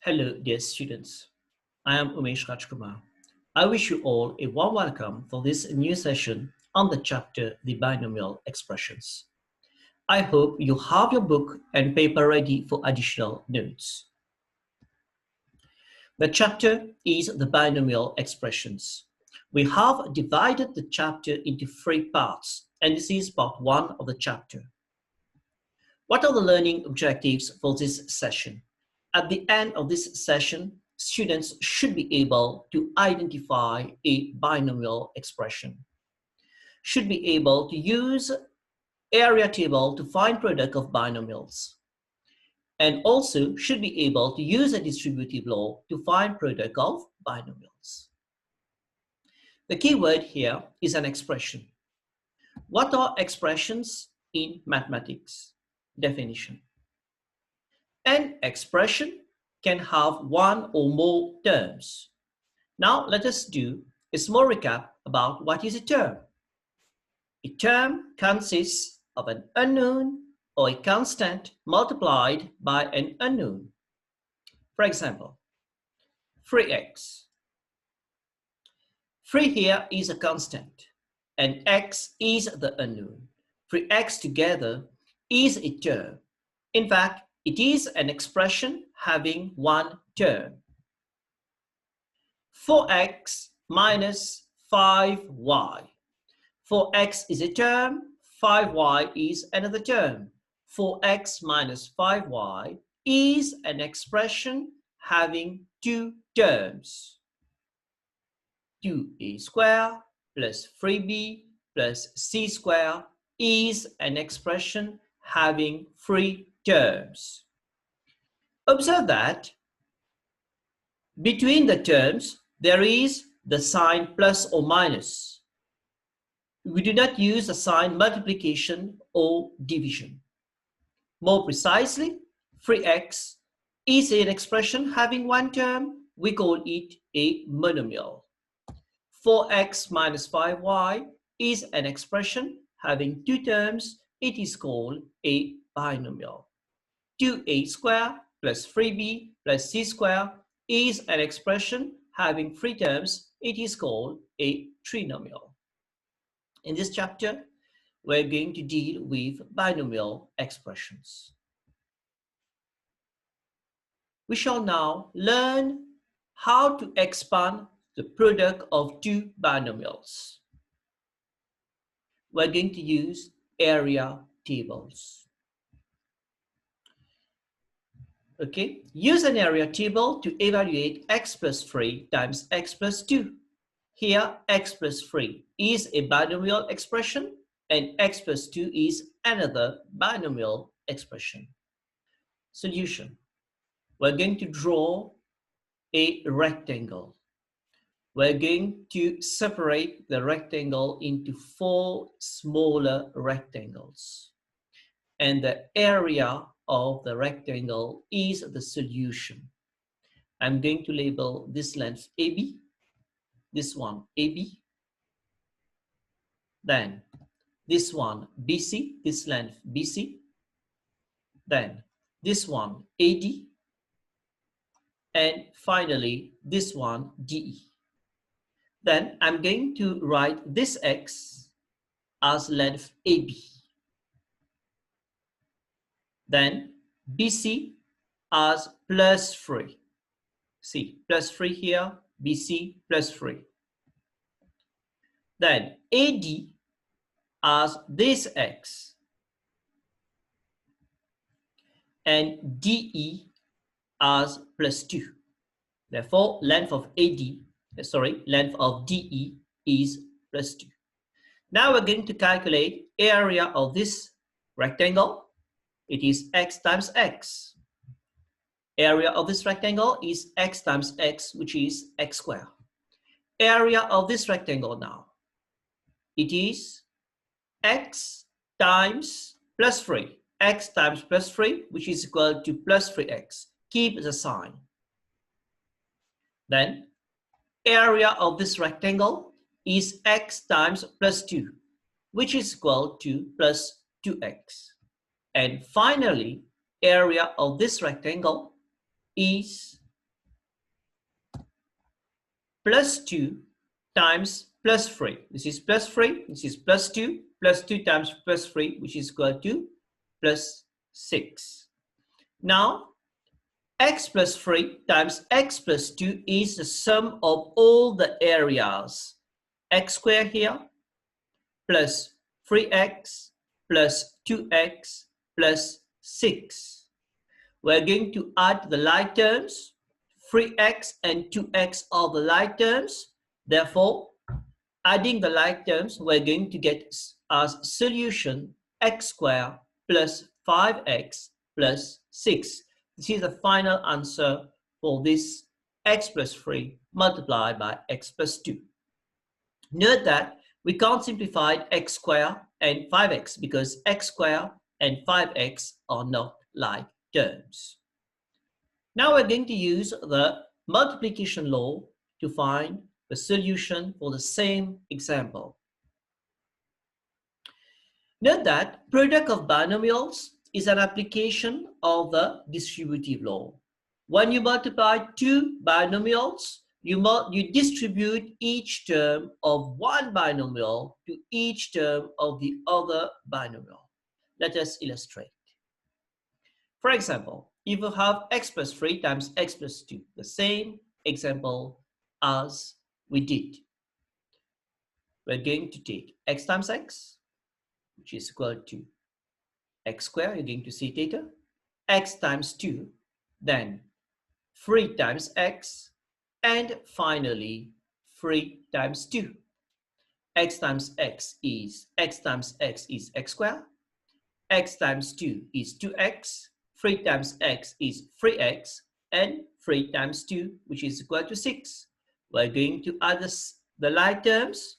Hello, dear students. I am Umesh Rajkumar. I wish you all a warm welcome for this new session on the chapter The Binomial Expressions. I hope you have your book and paper ready for additional notes. The chapter is The Binomial Expressions. We have divided the chapter into 3 parts, and this is part 1 of the chapter. What are the learning objectives for this session? At the end of this session, students should be able to identify a binomial expression, should be able to use area table to find product of binomials, and also should be able to use a distributive law to find product of binomials. The key word here is an expression. What are expressions in mathematics? Definition. An expression can have one or more terms. Now let us do a small recap about what is a term. A term consists of an unknown or a constant multiplied by an unknown. For example, 3x. 3 here is a constant and x is the unknown. 3x together is a term. In fact, it is an expression having one term. 4x minus 5y. 4x is a term, 5y is another term. 4x minus 5y is an expression having two terms. 2a squared plus 3b plus c squared is an expression having 3 terms. Observe that between the terms there is the sign plus or minus. We do not use the sign multiplication or division. More precisely, 3x is an expression having one term. We call it a monomial. 4x minus 5y is an expression having two terms. It is called a binomial. 2a squared plus 3b plus c squared is an expression having 3 terms. It is called a trinomial. In this chapter, we're going to deal with binomial expressions. We shall now learn how to expand the product of two binomials. We're going to use area tables. Okay, use an area table to evaluate x plus 3 times x plus 2. Here, x plus 3 is a binomial expression and x plus 2 is another binomial expression. Solution. We're going to draw a rectangle. We're going to separate the rectangle into 4 smaller rectangles. And the area of the rectangle is the solution. I'm going to label this length AB, this one AB, then this one BC, this length BC, then this one AD, and finally this one DE. Then I'm going to write this X as length AB. Then BC as plus 3. See, plus 3 here, BC plus 3. Then AD as this X and DE as plus 2. Therefore, length of DE is plus 2. Now we're going to calculate area of this rectangle. It is x times x. Area of this rectangle is x times x, which is x squared. Area of this rectangle now, it is x times plus 3. X times plus 3, which is equal to plus 3x. Keep the sign. Then area of this rectangle is x times plus 2, which is equal to plus 2x. And finally, area of this rectangle is plus 2 times plus 3. This is plus 3, this is plus 2 times plus 3, which is equal to plus 6. Now, x plus 3 times x plus 2 is the sum of all the areas. X squared here plus 3x plus 2x plus 6. We're going to add the like terms. 3x and 2x are the like terms. Therefore, adding the like terms, we're going to get as solution x squared plus 5x plus 6. This is the final answer for this x plus 3 multiplied by x plus 2. Note that we can't simplify x squared and 5x because x squared and 5x are not like terms. Now we're going to use the multiplication law to find the solution for the same example. Note that product of binomials is an application of the distributive law. When you multiply two binomials, you distribute each term of one binomial to each term of the other binomial. Let us illustrate. For example, if you have x plus 3 times x plus 2, the same example as we did. We're going to take x times x, which is equal to x squared, you're going to see theta, x times 2, then 3 times x, and finally 3 times 2. X times x is x times x is x squared, x times 2 is 2x, 3 times x is 3x, and 3 times 2, which is equal to 6. We're going to add the like terms.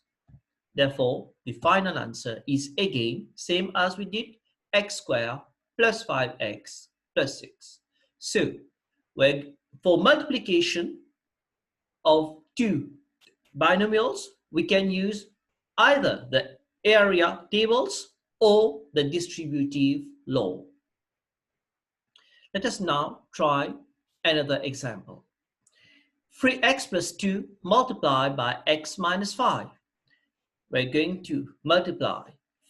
Therefore, the final answer is again same as we did, x squared plus 5x plus 6. So, for multiplication of two binomials, we can use either the area tables or the distributive law. Let us now try another example. 3x plus 2 multiplied by x minus 5. We're going to multiply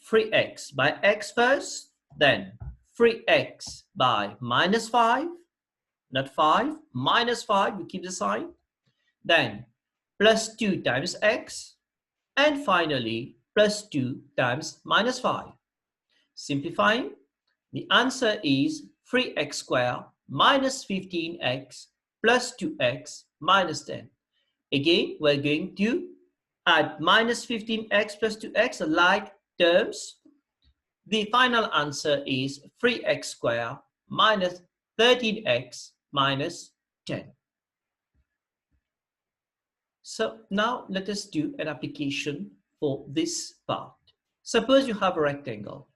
3x by x first, then 3x by minus 5, not 5, minus 5, we keep the sign, then plus 2 times x, and finally plus 2 times minus 5. Simplifying, the answer is 3x squared minus 15x plus 2x minus 10. Again, we're going to add minus 15x plus 2x, like terms. The final answer is 3x squared minus 13x minus 10. So now let us do an application for this part. Suppose you have a rectangle.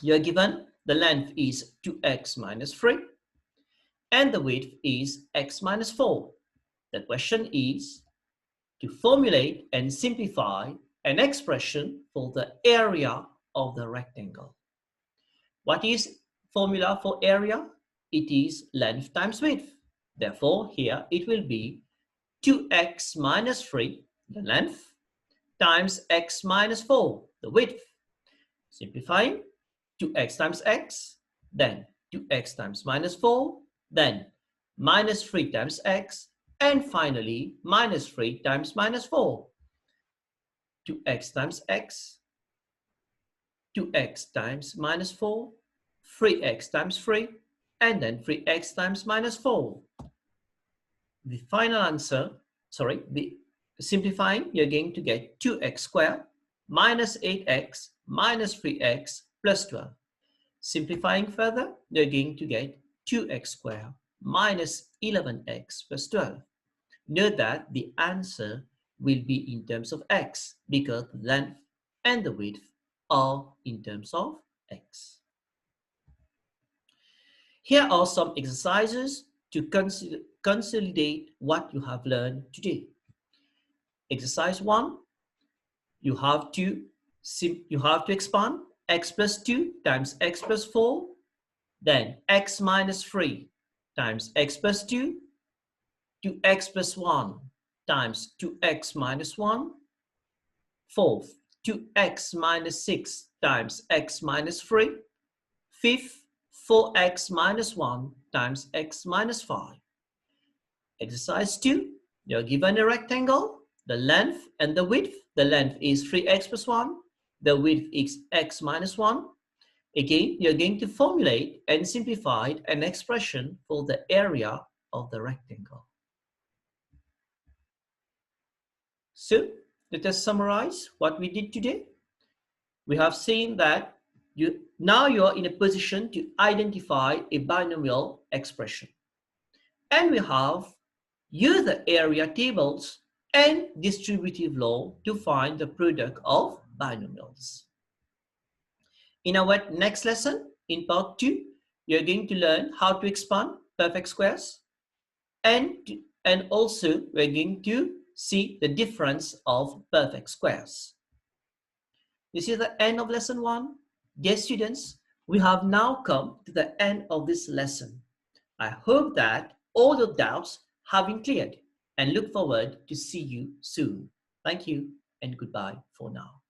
You're given the length is 2x minus 3 and the width is x minus 4. The question is to formulate and simplify an expression for the area of the rectangle. What is formula for area? It is length times width. Therefore, here it will be 2x minus 3, the length, times x minus 4, the width. Simplifying, 2x times x, then 2x times minus 4, then minus 3 times x, and finally minus 3 times minus 4. 2x times x, 2x times minus 4, 3x times 3, and then 3x times minus 4. The final answer, simplifying, you're going to get 2x squared minus 8x minus 3x plus 12. Simplifying further, you're going to get 2x squared minus 11x plus 12. Note that the answer will be in terms of x because the length and the width are in terms of x. Here are some exercises to consolidate what you have learned today. Exercise 1, you have to expand x plus 2 times x plus 4, then x minus 3 times x plus 2 to x plus 1. times 2x minus 1. Fourth, 2x minus 6 times x minus 3. Fifth, 4x minus 1 times x minus 5. Exercise 2. You're given a rectangle, the length and the width. The length is 3x plus 1. The width is x minus 1. Again, you're going to formulate and simplify an expression for the area of the rectangle. So, let us summarize what we did today. We have seen that now you are in a position to identify a binomial expression. And we have used the area tables and distributive law to find the product of binomials. In our next lesson, in part 2, you're going to learn how to expand perfect squares, and also we're going to see the difference of perfect squares. This is the end of lesson 1. Dear students, we have now come to the end of this lesson. I hope that all your doubts have been cleared and look forward to see you soon. Thank you and goodbye for now.